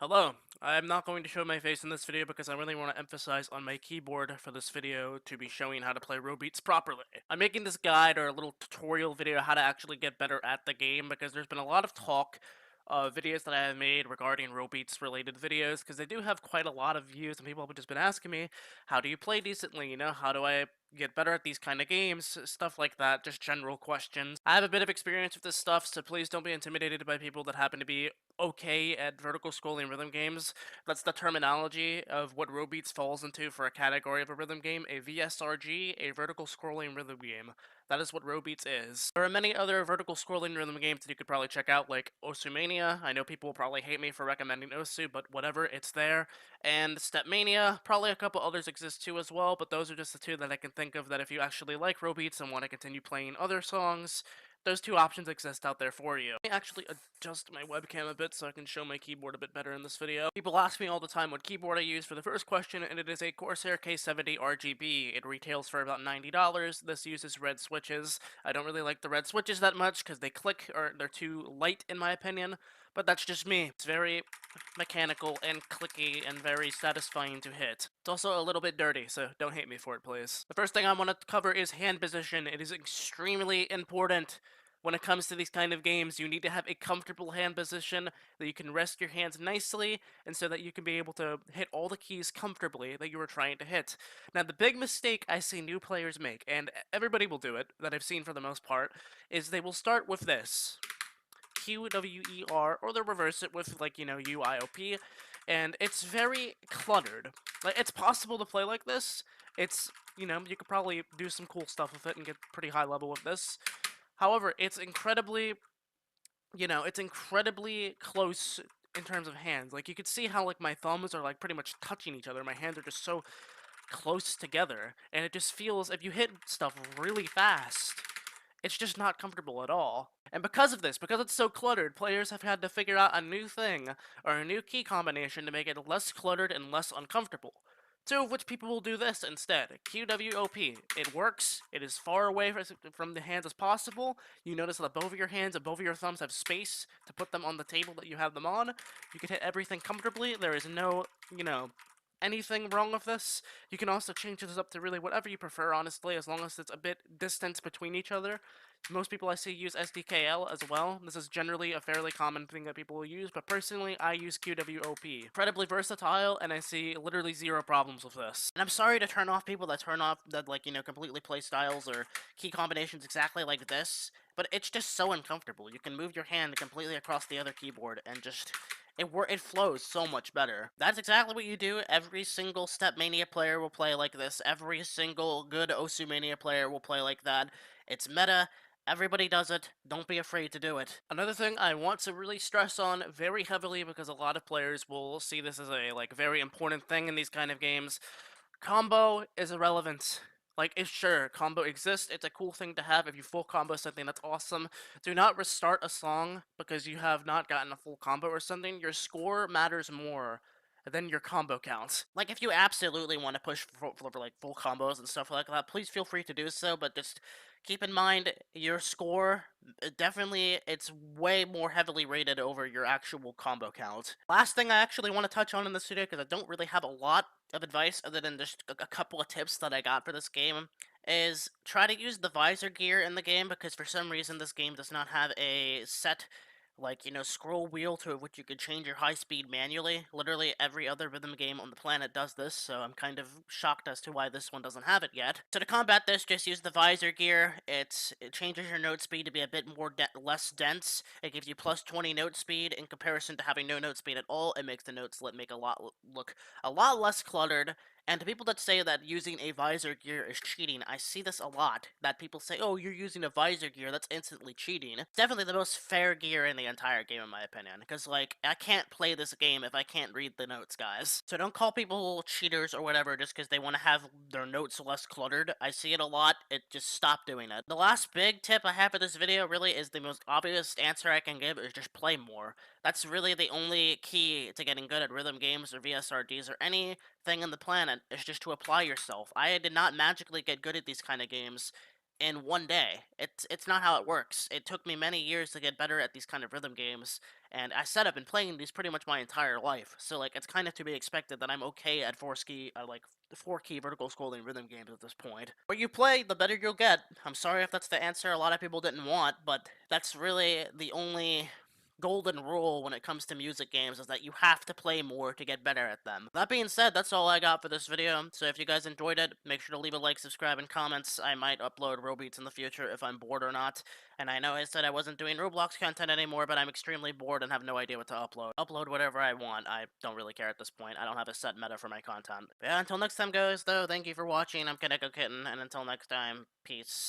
Hello, I'm not going to show my face in this video because I really want to emphasize on my keyboard for this video to be showing how to play RoBeats properly. I'm making this guide or a little tutorial video how to actually get better at the game because there's been a lot of talk videos that I have made regarding RoBeats related videos because they do have quite a lot of views and people have just been asking me, how do you play decently, how do I get better at these kind of games, stuff like that, just general questions. I have a bit of experience with this stuff, so please don't be intimidated by people that happen to be okay at vertical scrolling rhythm games. That's the terminology of what RoBeats falls into for a category of a rhythm game, a VSRG, a vertical scrolling rhythm game. That is what RoBeats is. There are many other vertical scrolling rhythm games that you could probably check out, like Osumania. I know people will probably hate me for recommending Osu, but whatever, it's there. And Stepmania, probably a couple others exist too as well, but those are just the two that I can think of that if you actually like RoBeats and want to continue playing other songs, those two options exist out there for you. Let me actually adjust my webcam a bit so I can show my keyboard a bit better in this video. People ask me all the time what keyboard I use for the first question, and it is a Corsair K70 RGB. It retails for about $90. This uses red switches. I don't really like the red switches that much because they click, or they're too light in my opinion, but that's just me. It's very mechanical and clicky and very satisfying to hit. It's also a little bit dirty, so don't hate me for it, please. The first thing I want to cover is hand position. It is extremely important. When it comes to these kind of games, you need to have a comfortable hand position that you can rest your hands nicely and so that you can be able to hit all the keys comfortably that you were trying to hit. Now, the big mistake I see new players make, and everybody will do it, that I've seen for the most part, is they will start with this. QWER, or they'll reverse it with, like, UIOP, and it's very cluttered. Like, it's possible to play like this. It's, you could probably do some cool stuff with it and get pretty high level with this. However, it's incredibly close in terms of hands. Like, you could see how, like, my thumbs are, like, pretty much touching each other. My hands are just so close together, and it just feels, if you hit stuff really fast, it's just not comfortable at all. And because of this, because it's so cluttered, players have had to figure out a new thing, or a new key combination to make it less cluttered and less uncomfortable. Two of which people will do this instead. QWOP. It works. It is far away from the hands as possible. You notice that both of your hands and both of your thumbs have space to put them on the table that you have them on. You can hit everything comfortably. There is no, anything wrong with this. You can also change this up to really whatever you prefer, honestly, as long as it's a bit distance between each other. Most people I see use SDKL as well. This is generally a fairly common thing that people will use, but personally, I use QWOP. Incredibly versatile, and I see literally zero problems with this. And I'm sorry to turn off people that completely play styles or key combinations exactly like this, but it's just so uncomfortable. You can move your hand completely across the other keyboard and just it flows so much better. That's exactly what you do. Every single Stepmania player will play like this. Every single good Osumania player will play like that. It's meta. Everybody does it. Don't be afraid to do it. Another thing I want to really stress on very heavily, because a lot of players will see this as a very important thing in these kind of games. Combo is irrelevant. Like, it's sure, combo exists, it's a cool thing to have. If you full combo something, that's awesome. Do not restart a song because you have not gotten a full combo or something. Your score matters more than your combo count. Like, if you absolutely want to push for like full combos and stuff like that, please feel free to do so, but just keep in mind your score, definitely, it's way more heavily rated over your actual combo count. Last thing I actually want to touch on in this video, because I don't really have a lot of advice other than just a couple of tips that I got for this game, is try to use the visor gear in the game, because for some reason this game does not have a set scroll wheel to which you could change your high speed manually. Literally every other rhythm game on the planet does this, so I'm kind of shocked as to why this one doesn't have it yet. So to combat this, just use the visor gear. It changes your note speed to be a bit more less dense. It gives you plus 20 note speed in comparison to having no note speed at all. It makes the notes make look a lot less cluttered. And to people that say that using a visor gear is cheating, I see this a lot. That people say, oh, you're using a visor gear, that's instantly cheating. It's definitely the most fair gear in the entire game, in my opinion. Because, I can't play this game if I can't read the notes, guys. So don't call people cheaters or whatever just because they want to have their notes less cluttered. I see it a lot. Just stop doing it. The last big tip I have for this video really is the most obvious answer I can give is just play more. That's really the only key to getting good at rhythm games or VSRDs or anything on the planet, is just to apply yourself. I did not magically get good at these kind of games in one day. It's not how it works. It took me many years to get better at these kind of rhythm games, and I said I've been playing these pretty much my entire life. So like it's kind of to be expected that I'm okay at four key vertical scrolling rhythm games at this point. The more you play, the better you'll get. I'm sorry if that's the answer a lot of people didn't want, but that's really the only golden rule when it comes to music games is that you have to play more to get better at them. That being said, that's all I got for this video. So if you guys enjoyed it, make sure to leave a like, subscribe, and comments. I might upload RoBeats in the future if I'm bored or not. And I know I said I wasn't doing Roblox content anymore, but I'm extremely bored and have no idea what to upload. Upload whatever I want. I don't really care at this point. I don't have a set meta for my content. But yeah, until next time, guys, though, thank you for watching. I'm Kaneko Kitten, and until next time, peace.